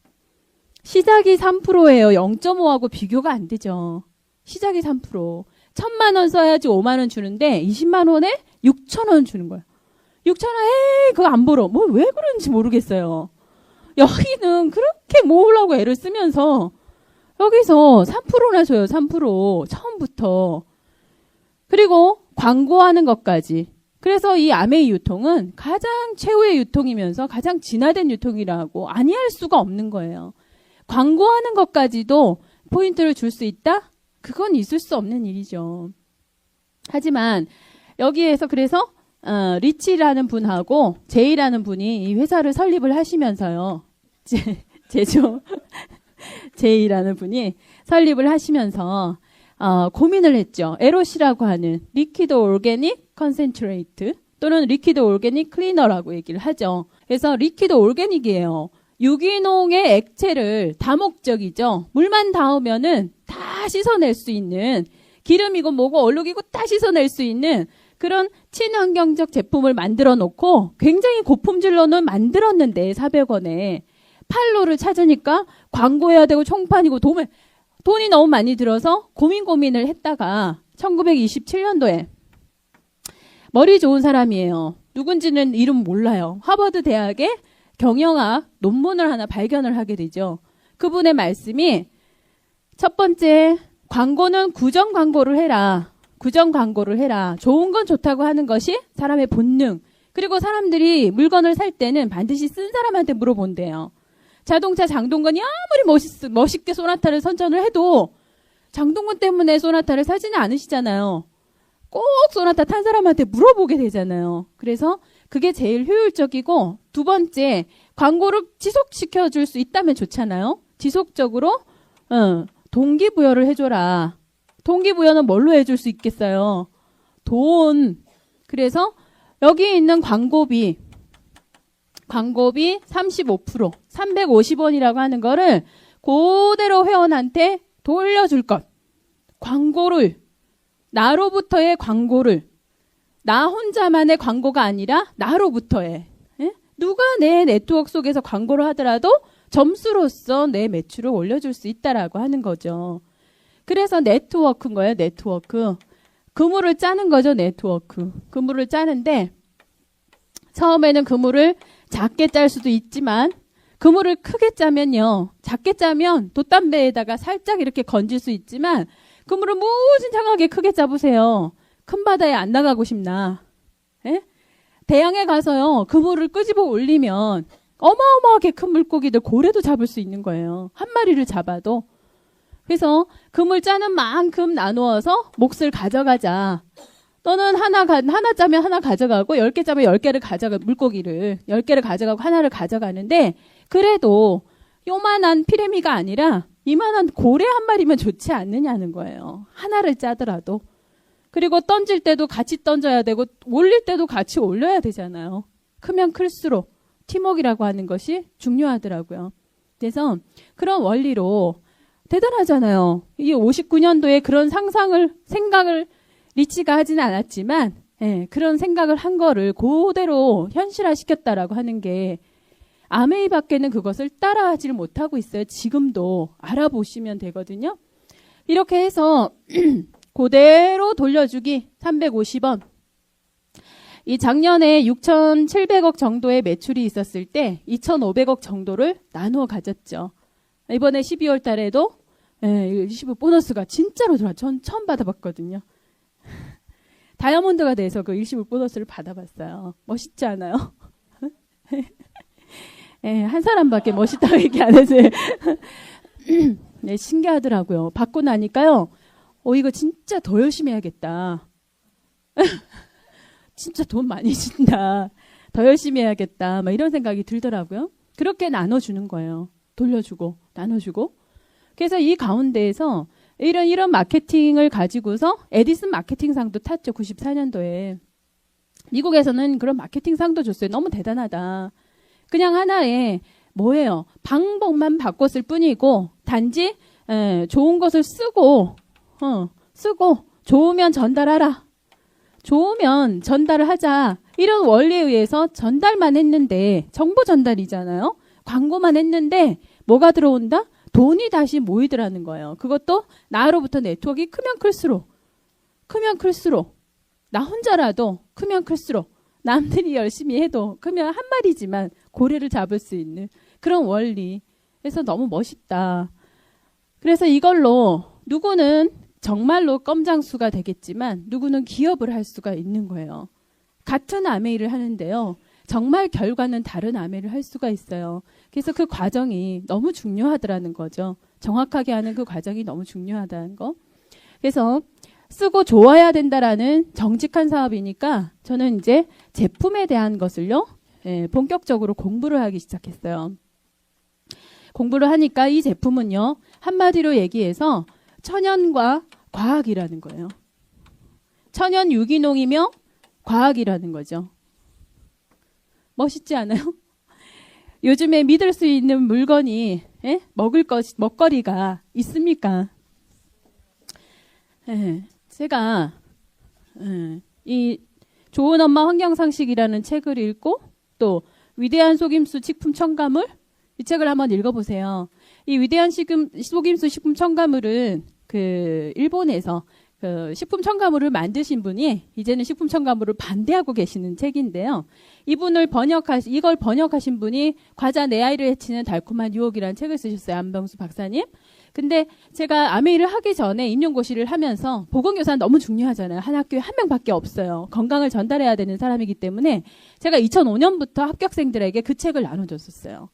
시작이 3%예요. 0.5하고 비교가 안 되죠. 시작이 3%. 1,000만 원 써야지 5만 원 주는데 20만 원에 6천 원 주는 거예요. 6천 원, 그거 안 벌어. 왜 그런지 모르겠어요. 여기는 그렇게 모으려고 애를 쓰면서 여기서 3%나 줘요. 3%. 처음부터. 그리고 광고하는 것까지. 그래서 이 아메이 유통은 가장 최후의 유통이면서 가장 진화된 유통이라고 아니할 수가 없는 거예요. 광고하는 것까지도 포인트를 줄 수 있다? 그건 있을 수 없는 일이죠. 하지만 여기에서 그래서 리치라는 분하고 제이라는 분이 이 회사를 설립을 하시면서요. 제조 제이라는 분이 설립을 하시면서 고민을 했죠. LOC라고 하는 리퀴드 오르게닉 컨센트레이트 또는 리퀴드 오르게닉 클리너라고 얘기를 하죠. 그래서 리퀴드 오르게닉이에요. 유기농의 액체를 다목적이죠. 물만 닿으면은 다 씻어낼 수 있는 기름이고 뭐고 얼룩이고 다 씻어낼 수 있는 그런 친환경적 제품을 만들어 놓고 굉장히 고품질로는 만들었는데 400원에 판로를 찾으니까 광고해야 되고 총판이고 돈이 너무 많이 들어서 고민을 했다가 1927년도에 머리 좋은 사람이에요. 누군지는 이름 몰라요. 하버드 대학의 경영학 논문을 하나 발견을 하게 되죠. 그분의 말씀이 첫 번째, 광고는 구정 광고를 해라. 구정 광고를 해라. 좋은 건 좋다고 하는 것이 사람의 본능. 그리고 사람들이 물건을 살 때는 반드시 쓴 사람한테 물어본대요. 자동차 장동건이 아무리 멋있게 소나타를 선전을 해도 장동건 때문에 소나타를 사지는 않으시잖아요. 꼭 소나타 탄 사람한테 물어보게 되잖아요. 그래서 그게 제일 효율적이고 두 번째, 광고를 지속시켜 줄 수 있다면 좋잖아요. 지속적으로 동기부여를 해줘라. 동기부여는 뭘로 해줄 수 있겠어요? 돈. 그래서 여기 있는 광고비 35%, 350원이라고 하는 거를 그대로 회원한테 돌려줄 것. 광고를, 나로부터의 광고를, 나 혼자만의 광고가 아니라 나로부터의. 예? 누가 내 네트워크 속에서 광고를 하더라도 점수로서 내 매출을 올려줄 수 있다라고 하는 거죠. 그래서 네트워크인 거예요, 네트워크. 그물을 짜는 거죠, 네트워크. 그물을 짜는데 처음에는 그물을 작게 짤 수도 있지만 그물을 크게 짜면요. 작게 짜면 돛담배에다가 살짝 이렇게 건질 수 있지만 그물을 무진장하게 크게 짜보세요. 큰 바다에 안 나가고 싶나? 예? 대양에 가서요. 그물을 끄집어 올리면 어마어마하게 큰 물고기들 고래도 잡을 수 있는 거예요. 한 마리를 잡아도. 그래서 그물 짜는 만큼 나누어서 몫을 가져가자. 너는 하나 짜면 하나 가져가고 10개 짜면 10개를 가져가 물고기를 10개를 가져가고 하나를 가져가는데 그래도 요만한 피레미가 아니라 이만한 고래 한 마리면 좋지 않느냐는 거예요. 하나를 짜더라도. 그리고 던질 때도 같이 던져야 되고 올릴 때도 같이 올려야 되잖아요. 크면 클수록 팀워크라고 하는 것이 중요하더라고요. 그래서 그런 원리로 대단하잖아요. 이게 59년도에 그런 생각을 리치가 하지는 않았지만 그런 생각을 한 거를 그대로 현실화시켰다라고 하는 게 아메이밖에는 그것을 따라하지를 못하고 있어요. 지금도 알아보시면 되거든요. 이렇게 해서 그대로 돌려주기 350원. 이 작년에 6,700억 정도의 매출이 있었을 때 2,500억 정도를 나누어 가졌죠. 이번에 12월 달에도 25 보너스가 진짜로 들어와. 전 처음 받아봤거든요. 다이아몬드가 돼서 그 일시불 보너스를 받아봤어요. 멋있지 않아요? 한 사람밖에 멋있다고 얘기 안 해서 네, 신기하더라고요. 받고 나니까요. 이거 진짜 더 열심히 해야겠다. 진짜 돈 많이 준다. 더 열심히 해야겠다. 막 이런 생각이 들더라고요. 그렇게 나눠주는 거예요. 돌려주고 나눠주고. 그래서 이 가운데에서 이런 마케팅을 가지고서 에디슨 마케팅상도 탔죠. 94년도에. 미국에서는 그런 마케팅상도 줬어요. 너무 대단하다. 그냥 하나의 뭐예요? 방법만 바꿨을 뿐이고 단지 좋은 것을 쓰고 좋으면 전달하라. 좋으면 전달을 하자. 이런 원리에 의해서 전달만 했는데 정보 전달이잖아요. 광고만 했는데 뭐가 들어온다? 돈이 다시 모이더라는 거예요. 그것도 나로부터 네트워크가 크면 클수록 나 혼자라도 크면 클수록 남들이 열심히 해도 크면 한 마리지만 고래를 잡을 수 있는 그런 원리. 그래서 너무 멋있다. 그래서 이걸로 누구는 정말로 껌장수가 되겠지만 누구는 기업을 할 수가 있는 거예요. 같은 아메이를 하는데요. 정말 결과는 다른 아메이를 할 수가 있어요. 그래서 그 과정이 너무 중요하더라는 거죠. 정확하게 하는 그 과정이 너무 중요하다는 거. 그래서 쓰고 좋아야 된다라는 정직한 사업이니까 저는 이제 제품에 대한 것을요, 본격적으로 공부를 하기 시작했어요. 공부를 하니까 이 제품은요, 한마디로 얘기해서 천연과 과학이라는 거예요. 천연 유기농이며 과학이라는 거죠. 멋있지 않아요? 요즘에 믿을 수 있는 물건이 먹거리가 있습니까? 제가 이 좋은 엄마 환경상식이라는 책을 읽고 또 위대한 속임수 식품 첨가물 이 책을 한번 읽어보세요. 이 위대한 속임수 식품 첨가물은 그 일본에서 그 식품 첨가물을 만드신 분이 이제는 식품 첨가물을 반대하고 계시는 책인데요. 이걸 번역하신 분이 과자 내 아이를 해치는 달콤한 유혹이라는 책을 쓰셨어요. 안병수 박사님. 근데 제가 아메이를 하기 전에 임용고시를 하면서 보건교사는 너무 중요하잖아요. 한 학교에 한 명밖에 없어요. 건강을 전달해야 되는 사람이기 때문에 제가 2005년부터 합격생들에게 그 책을 나눠줬었어요.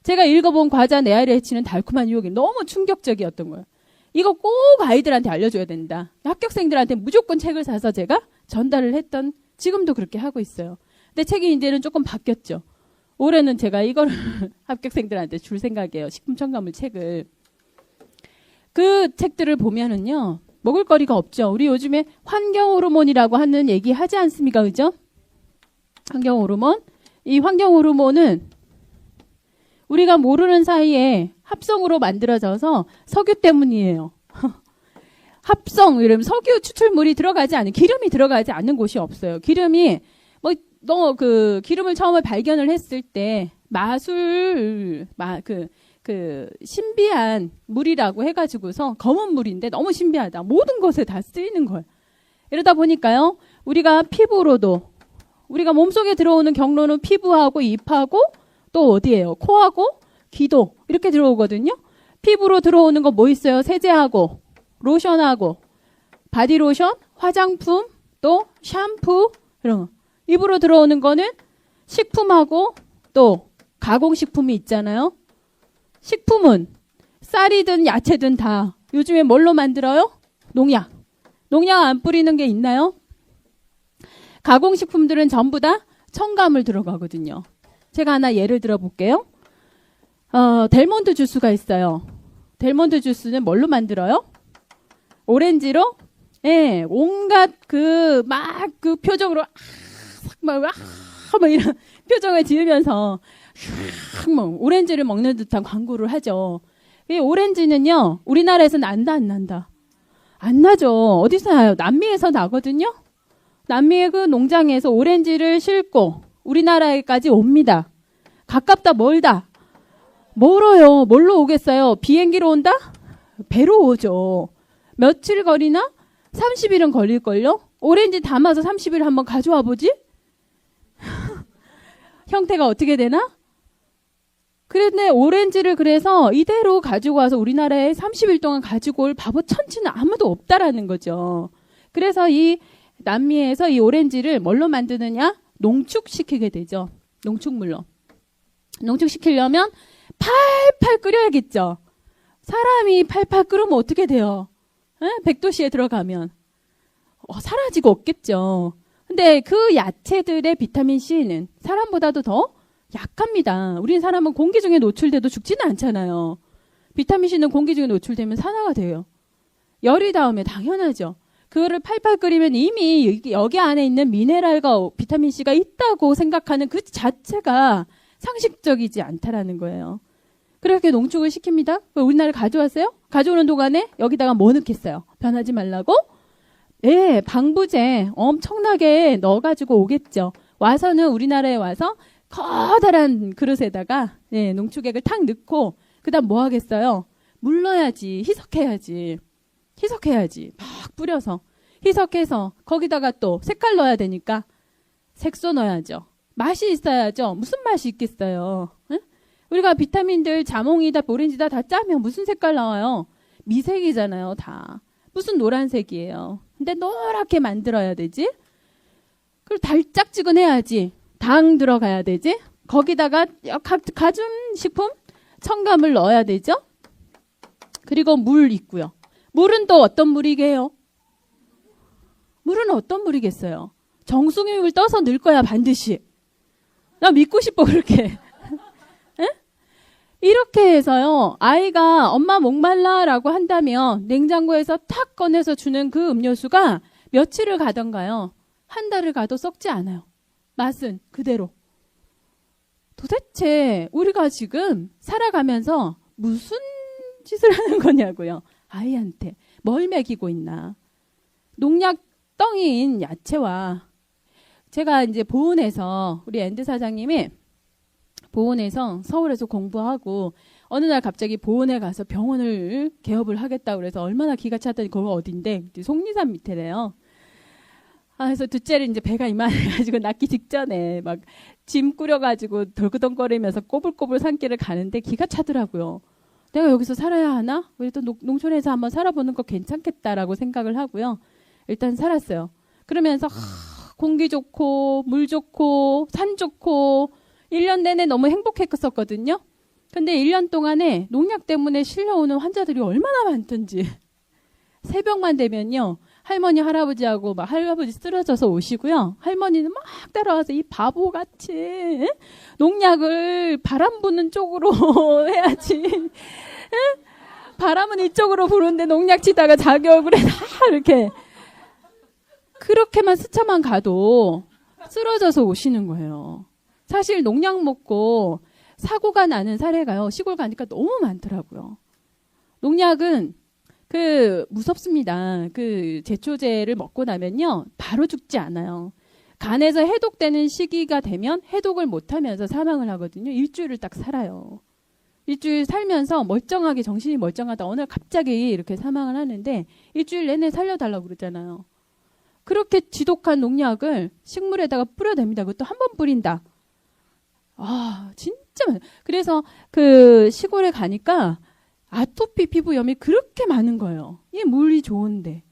제가 읽어본 과자 내 아이를 해치는 달콤한 유혹이 너무 충격적이었던 거예요. 이거 꼭 아이들한테 알려줘야 된다. 합격생들한테 무조건 책을 사서 제가 전달을 했던, 지금도 그렇게 하고 있어요. 근데 책이 이제는 조금 바뀌었죠. 올해는 제가 이거를 합격생들한테 줄 생각이에요. 식품 첨가물 책을. 그 책들을 보면은요, 먹을거리가 없죠. 우리 요즘에 환경호르몬이라고 하는 얘기 하지 않습니까? 그죠? 환경호르몬. 이 환경호르몬은 우리가 모르는 사이에 합성으로 만들어져서 석유 때문이에요. 합성, 이러면 석유 추출물이 들어가지 않은, 기름이 들어가지 않는 곳이 없어요. 기름이, 기름을 처음에 발견을 했을 때, 신비한 물이라고 해가지고서 검은 물인데 너무 신비하다. 모든 것에 다 쓰이는 거예요. 이러다 보니까요, 우리가 피부로도, 우리가 몸속에 들어오는 경로는 피부하고 입하고 또 어디예요? 코하고 귀도 이렇게 들어오거든요. 피부로 들어오는 거 뭐 있어요? 세제하고 로션하고 바디로션, 화장품, 또 샴푸 이런 거. 입으로 들어오는 거는 식품하고 또 가공식품이 있잖아요. 식품은 쌀이든 야채든 다 요즘에 뭘로 만들어요? 농약. 농약 안 뿌리는 게 있나요? 가공식품들은 전부 다 첨가물 들어가거든요. 제가 하나 예를 들어 볼게요. 델몬트 주스가 있어요. 델몬트 주스는 뭘로 만들어요? 오렌지로? 예, 온갖 그 표정으로 막 이런 표정을 지으면서 오렌지를 먹는 듯한 광고를 하죠. 이 오렌지는요, 우리나라에서는 난다, 안 난다? 안 나죠. 어디서 나요? 남미에서 나거든요. 남미의 그 농장에서 오렌지를 싣고 우리나라에까지 옵니다. 가깝다, 멀다? 멀어요. 뭘로 오겠어요? 비행기로 온다? 배로 오죠. 며칠 거리나? 30일은 걸릴걸요? 오렌지 담아서 30일 한번 가져와 보지? 형태가 어떻게 되나? 그런데 오렌지를 그래서 이대로 가지고 와서 우리나라에 30일 동안 가지고 올 바보 천치는 아무도 없다라는 거죠. 그래서 이 남미에서 이 오렌지를 뭘로 만드느냐? 농축시키게 되죠. 농축물로. 농축시키려면 팔팔 끓여야겠죠. 사람이 팔팔 끓으면 어떻게 돼요? 100도씨에 들어가면 사라지고 없겠죠. 근데 그 야채들의 비타민 C는 사람보다도 더 약합니다. 우리 사람은 공기 중에 노출돼도 죽지는 않잖아요. 비타민 C는 공기 중에 노출되면 산화가 돼요. 열이 닿으면 당연하죠. 그거를 팔팔 끓이면 이미 여기 안에 있는 미네랄과 비타민 C가 있다고 생각하는 그 자체가 상식적이지 않다라는 거예요. 그렇게 농축을 시킵니다. 우리나라에 가져왔어요? 가져오는 동안에 여기다가 뭐 넣겠어요? 변하지 말라고? 네, 방부제 엄청나게 넣어가지고 오겠죠. 와서는 우리나라에 와서 커다란 그릇에다가 농축액을 탁 넣고 그다음 뭐 하겠어요? 물 넣어야지. 희석해야지. 막 뿌려서 희석해서 거기다가 또 색깔 넣어야 되니까 색소 넣어야죠. 맛이 있어야죠. 무슨 맛이 있겠어요? 응? 우리가 비타민들 자몽이다 오렌지다 다 짜면 무슨 색깔 나와요? 미색이잖아요. 다. 무슨 노란색이에요. 근데 노랗게 만들어야 되지. 그리고 달짝지근해야지. 당 들어가야 되지. 거기다가 가준 식품 첨가물 넣어야 되죠. 그리고 물 있고요. 물은 또 어떤 물이게요? 물은 어떤 물이겠어요? 정수기 물 떠서 넣을 거야, 반드시. 나 믿고 싶어, 그렇게. 에? 이렇게 해서요, 아이가 엄마 목말라 라고 한다면 냉장고에서 탁 꺼내서 주는 그 음료수가 며칠을 가던가요? 한 달을 가도 썩지 않아요. 맛은 그대로. 도대체 우리가 지금 살아가면서 무슨 짓을 하는 거냐고요. 아이한테 뭘 먹이고 있나. 농약 덩이인 야채와 제가 이제 보은에서 우리 앤드 사장님이 보은에서 서울에서 공부하고 어느 날 갑자기 보은에 가서 병원을 개업을 하겠다고 그래서 얼마나 기가 찼더니 거기가 어딘데 속리산 밑에래요. 그래서 둘째를 이제 배가 이만해가지고 낳기 직전에 막 짐 꾸려가지고 덜그덩거리면서 꼬불꼬불 산길을 가는데 기가 차더라고요. 내가 여기서 살아야 하나? 그래도 농촌에서 한번 살아보는 거 괜찮겠다라고 생각을 하고요. 일단 살았어요. 그러면서 공기 좋고 물 좋고 산 좋고 1년 내내 너무 행복했었거든요. 근데 1년 동안에 농약 때문에 실려오는 환자들이 얼마나 많던지. 새벽만 되면요. 할머니 할아버지하고 막 할아버지 쓰러져서 오시고요. 할머니는 막 따라와서 이 바보같이 농약을 바람 부는 쪽으로 해야지. 바람은 이쪽으로 부는데 농약 치다가 자기 얼굴에 다 이렇게 그렇게만 스쳐만 가도 쓰러져서 오시는 거예요. 사실 농약 먹고 사고가 나는 사례가요. 시골 가니까 너무 많더라고요. 농약은 무섭습니다. 제초제를 먹고 나면요. 바로 죽지 않아요. 간에서 해독되는 시기가 되면 해독을 못하면서 사망을 하거든요. 일주일을 딱 살아요. 일주일 살면서 멀쩡하게 정신이 멀쩡하다. 어느 날 갑자기 이렇게 사망을 하는데 일주일 내내 살려달라고 그러잖아요. 그렇게 지독한 농약을 식물에다가 뿌려댑니다. 그것도 한 번 뿌린다. 진짜 많아요. 그래서 시골에 가니까 아토피 피부염이 그렇게 많은 거예요. 이 물이 좋은데.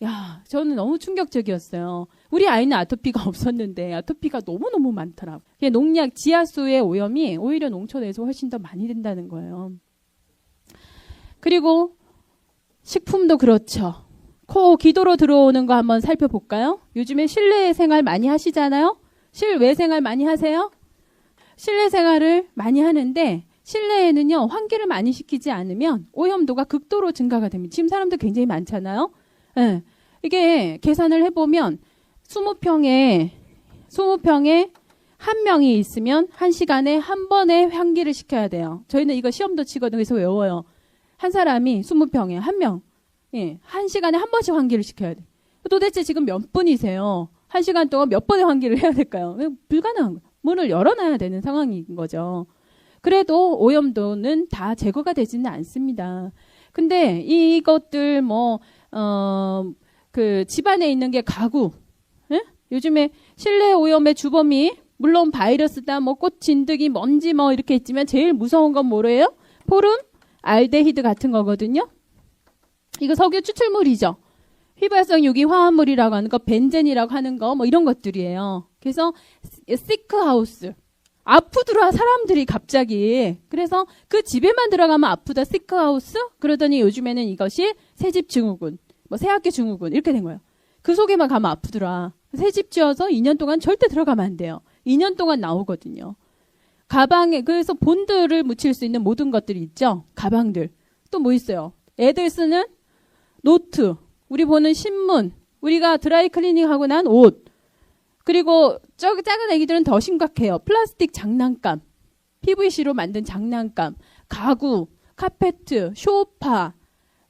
야, 저는 너무 충격적이었어요. 우리 아이는 아토피가 없었는데 아토피가 너무너무 많더라고요. 농약, 지하수의 오염이 오히려 농촌에서 훨씬 더 많이 된다는 거예요. 그리고 식품도 그렇죠. 기도로 들어오는 거 한번 살펴볼까요? 요즘에 실내 생활 많이 하시잖아요? 실외 생활 많이 하세요? 실내 생활을 많이 하는데 실내에는요, 환기를 많이 시키지 않으면 오염도가 극도로 증가가 됩니다. 지금 사람들 굉장히 많잖아요. 네. 이게 계산을 해보면 20평에 한 명이 있으면 1시간에 한 번에 환기를 시켜야 돼요. 저희는 이거 시험도 치거든요. 그래서 외워요. 한 사람이 20평에 한 명. 예, 1시간에 한 번씩 환기를 시켜야 돼. 도대체 지금 몇 분이세요? 1시간 동안 몇 번의 환기를 해야 될까요? 불가능한 거예요. 문을 열어놔야 되는 상황인 거죠. 그래도 오염도는 다 제거가 되지는 않습니다. 근데 이것들 집안에 있는 게 가구. 예? 요즘에 실내 오염의 주범이 물론 바이러스다, 꽃 진드기, 먼지 이렇게 있지만 제일 무서운 건 뭐래요? 포름, 알데히드 같은 거거든요. 이거 석유 추출물이죠. 휘발성 유기 화합물이라고 하는 거, 벤젠이라고 하는 거, 이런 것들이에요. 그래서 시크하우스. 아프더라 사람들이 갑자기. 그래서 그 집에만 들어가면 아프다 시크하우스. 그러더니 요즘에는 이것이 새집 증후군, 새학기 증후군 이렇게 된 거예요. 그 속에만 가면 아프더라. 새집 지어서 2년 동안 절대 들어가면 안 돼요. 2년 동안 나오거든요. 가방에 그래서 본드를 묻힐 수 있는 모든 것들이 있죠. 가방들. 또 뭐 있어요? 애들 쓰는 노트, 우리 보는 신문, 우리가 드라이 클리닝 하고 난 옷. 그리고 작은 애기들은 더 심각해요. 플라스틱 장난감, PVC로 만든 장난감, 가구, 카페트, 소파,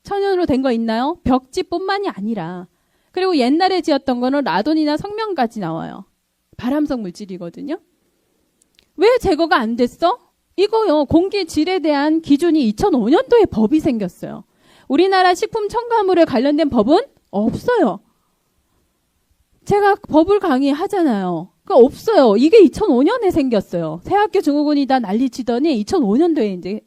천연으로 된 거 있나요? 벽지뿐만이 아니라. 그리고 옛날에 지었던 거는 라돈이나 성면까지 나와요. 발암성 물질이거든요. 왜 제거가 안 됐어? 이거요. 공기 질에 대한 기준이 2005년도에 법이 생겼어요. 우리나라 식품 첨가물에 관련된 법은 없어요. 제가 법을 강의하잖아요. 그러니까 없어요. 이게 2005년에 생겼어요. 새학교 증후군이다 난리치더니 2005년도에 이제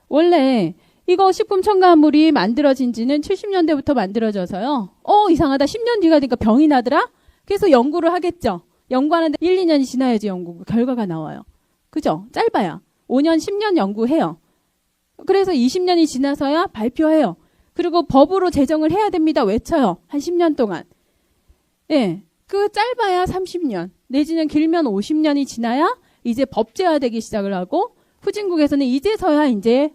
원래 이거 식품 첨가물이 만들어진 지는 70년대부터 만들어져서요. 이상하다. 10년 뒤가 되니까 병이 나더라? 그래서 연구를 하겠죠. 연구하는데 1, 2년이 지나야지 연구 결과가 나와요. 그죠? 짧아야. 5년, 10년 연구해요. 그래서 20년이 지나서야 발표해요. 그리고 법으로 제정을 해야 됩니다. 외쳐요. 한 10년 동안. 예. 그 짧아야 30년, 내지는 길면 50년이 지나야 이제 법제화되기 시작을 하고 후진국에서는 이제서야 이제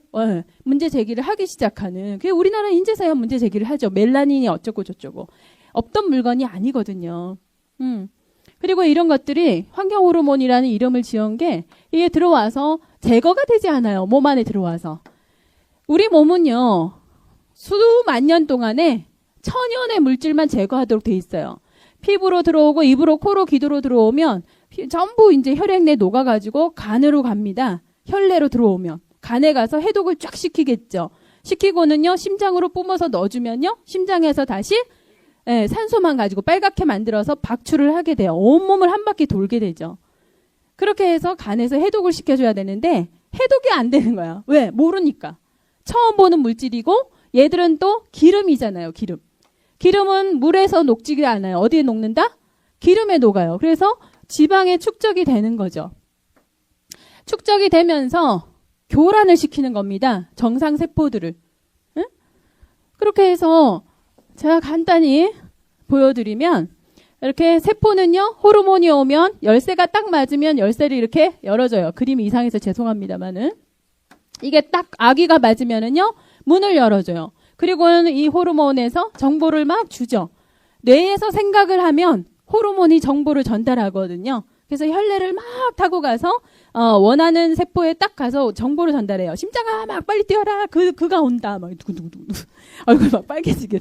문제 제기를 하기 시작하는. 그 우리나라는 이제서야 문제 제기를 하죠. 멜라닌이 어쩌고 저쩌고. 없던 물건이 아니거든요. 그리고 이런 것들이 환경 호르몬이라는 이름을 지은 게 이게 들어와서 제거가 되지 않아요. 몸 안에 들어와서. 우리 몸은요. 수만 년 동안에 천연의 물질만 제거하도록 돼 있어요. 피부로 들어오고 입으로 코로 기도로 들어오면 전부 이제 혈액 내에 녹아가지고 간으로 갑니다. 혈내로 들어오면 간에 가서 해독을 쫙 시키겠죠. 시키고는요 심장으로 뿜어서 넣어주면요 심장에서 다시 산소만 가지고 빨갛게 만들어서 박출을 하게 돼요. 온몸을 한 바퀴 돌게 되죠. 그렇게 해서 간에서 해독을 시켜줘야 되는데 해독이 안 되는 거야. 왜? 모르니까. 처음 보는 물질이고 얘들은 또 기름이잖아요. 기름. 기름은 물에서 녹지가 않아요. 어디에 녹는다? 기름에 녹아요. 그래서 지방에 축적이 되는 거죠. 축적이 되면서 교란을 시키는 겁니다. 정상 세포들을. 응? 그렇게 해서 제가 간단히 보여드리면 이렇게 세포는요. 호르몬이 오면 열쇠가 딱 맞으면 열쇠를 이렇게 열어줘요. 그림이 이상해서 죄송합니다만은. 이게 딱 아기가 맞으면은요. 문을 열어줘요. 그리고는 이 호르몬에서 정보를 막 주죠. 뇌에서 생각을 하면 호르몬이 정보를 전달하거든요. 그래서 혈내를 막 타고 가서 원하는 세포에 딱 가서 정보를 전달해요. 심장아 막 빨리 뛰어라. 그가 온다. 막 두근두근두근 얼굴 막 빨개지게.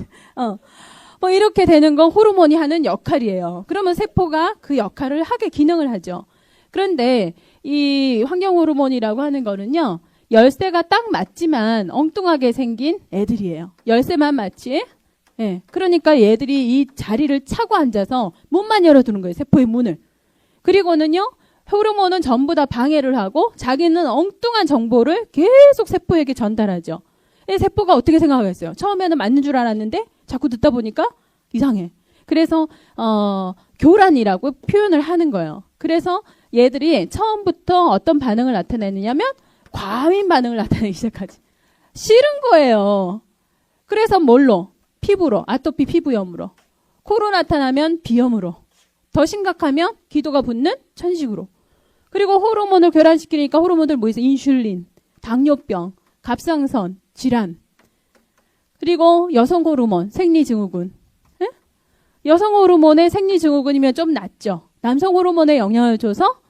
뭐 이렇게 되는 건 호르몬이 하는 역할이에요. 그러면 세포가 그 역할을 하게 기능을 하죠. 그런데 이 환경 호르몬이라고 하는 거는요. 열쇠가 딱 맞지만 엉뚱하게 생긴 애들이에요. 열쇠만 맞지? 예. 그러니까 얘들이 이 자리를 차고 앉아서 문만 열어두는 거예요. 세포의 문을. 그리고는요. 호르몬은 전부 다 방해를 하고 자기는 엉뚱한 정보를 계속 세포에게 전달하죠. 세포가 어떻게 생각하겠어요? 처음에는 맞는 줄 알았는데 자꾸 듣다 보니까 이상해. 그래서 교란이라고 표현을 하는 거예요. 그래서 얘들이 처음부터 어떤 반응을 나타내느냐면 과민 반응을 나타내기 시작하지. 싫은 거예요. 그래서 뭘로? 피부로, 아토피 피부염으로. 코로 나타나면 비염으로. 더 심각하면 기도가 붓는 천식으로. 그리고 호르몬을 교란시키니까 호르몬들 뭐 있어요? 인슐린, 당뇨병, 갑상선, 질환. 그리고 여성 호르몬, 생리증후군. 에? 여성 호르몬의 생리증후군이면 좀 낫죠. 남성 호르몬에 영향을 줘서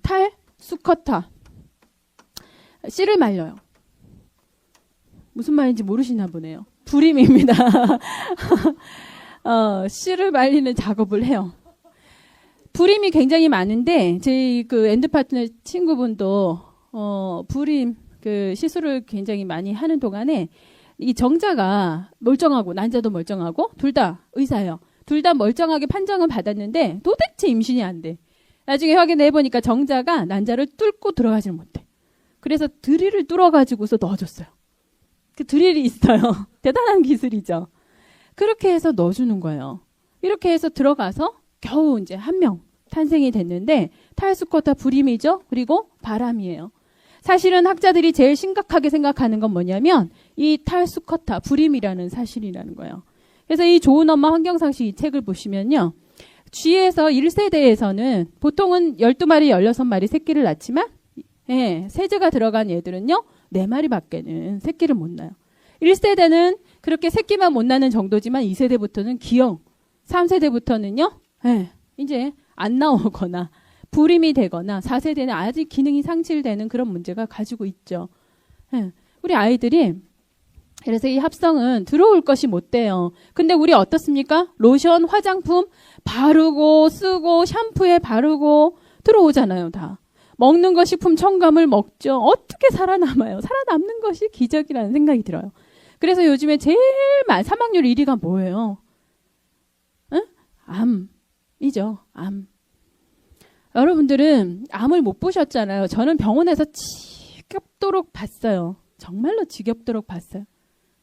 탈, 수컷화. 씨를 말려요. 무슨 말인지 모르시나 보네요. 불임입니다. 씨를 말리는 작업을 해요. 불임이 굉장히 많은데 제 그 엔드 파트너 친구분도 불임 그 시술을 굉장히 많이 하는 동안에 이 정자가 멀쩡하고 난자도 멀쩡하고 둘 다 의사예요. 둘 다 멀쩡하게 판정을 받았는데 도대체 임신이 안 돼. 나중에 확인해 보니까 정자가 난자를 뚫고 들어가지를 못해. 그래서 드릴을 뚫어가지고서 넣어줬어요. 그 드릴이 있어요. 대단한 기술이죠. 그렇게 해서 넣어주는 거예요. 이렇게 해서 들어가서 겨우 이제 한 명 탄생이 됐는데 탈수컷화 불임이죠. 그리고 바람이에요. 사실은 학자들이 제일 심각하게 생각하는 건 뭐냐면 이 탈수컷화 불임이라는 사실이라는 거예요. 그래서 이 좋은 엄마 환경상식 이 책을 보시면요. 쥐에서 1세대에서는 보통은 12마리, 16마리 새끼를 낳지만 세제가 들어간 얘들은요. 4마리 밖에는 새끼를 못 낳아요. 1세대는 그렇게 새끼만 못 낳는 정도지만 2세대부터는 기형, 3세대부터는요. 이제 안 나오거나 불임이 되거나 4세대는 아직 기능이 상실되는 그런 문제가 가지고 있죠. 우리 아이들이 그래서 이 합성은 들어올 것이 못 돼요. 근데 우리 어떻습니까? 로션, 화장품 바르고 쓰고 샴푸에 바르고 들어오잖아요. 다. 먹는 거 식품 첨가물 먹죠. 어떻게 살아남아요? 살아남는 것이 기적이라는 생각이 들어요. 그래서 요즘에 제일 사망률 1위가 뭐예요? 암이죠. 암. 여러분들은 암을 못 보셨잖아요. 저는 병원에서 지겹도록 봤어요. 정말로 지겹도록 봤어요.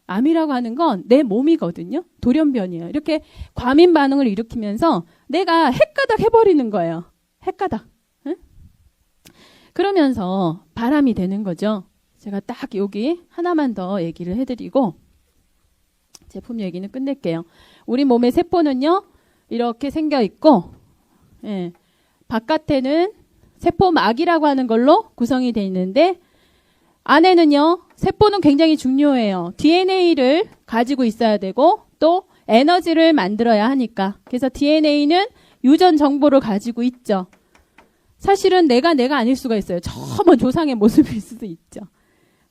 암이라고 하는 건 내 몸이거든요. 돌연변이에요. 이렇게 과민 반응을 일으키면서 내가 헷가닥 해버리는 거예요. 헷가닥. 그러면서 바람이 되는 거죠. 제가 딱 여기 하나만 더 얘기를 해드리고 제품 얘기는 끝낼게요. 우리 몸의 세포는요, 이렇게 생겨 있고, 예, 바깥에는 세포막이라고 하는 걸로 구성이 되어 있는데, 안에는요, 세포는 굉장히 중요해요. DNA를 가지고 있어야 되고, 또 에너지를 만들어야 하니까. 그래서 DNA는 유전 정보를 가지고 있죠. 사실은 내가 아닐 수가 있어요. 저 먼 조상의 모습일 수도 있죠.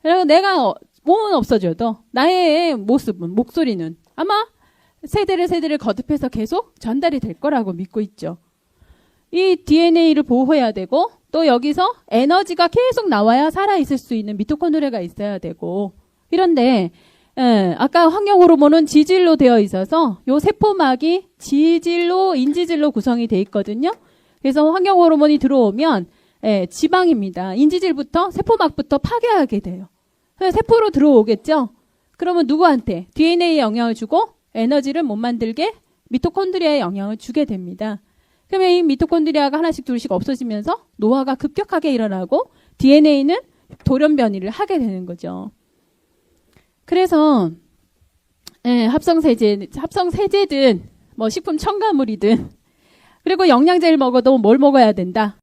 그리고 내가 몸은 없어져도 나의 모습은, 목소리는 아마 세대를 거듭해서 계속 전달이 될 거라고 믿고 있죠. 이 DNA를 보호해야 되고, 또 여기서 에너지가 계속 나와야 살아있을 수 있는 미토콘드리아가 있어야 되고, 이런데 아까 환경 호르몬은 지질로 되어 있어서 요 세포막이 지질로, 인지질로 구성이 돼 있거든요. 그래서 환경 호르몬이 들어오면 지방입니다. 인지질부터 세포막부터 파괴하게 돼요. 세포로 들어오겠죠. 그러면 누구한테? DNA에 영향을 주고 에너지를 못 만들게 미토콘드리아에 영향을 주게 됩니다. 그러면 이 미토콘드리아가 하나씩 둘씩 없어지면서 노화가 급격하게 일어나고 DNA는 돌연 변이를 하게 되는 거죠. 그래서 합성세제든 뭐 식품 첨가물이든, 그리고 영양제를 먹어도 뭘 먹어야 된다?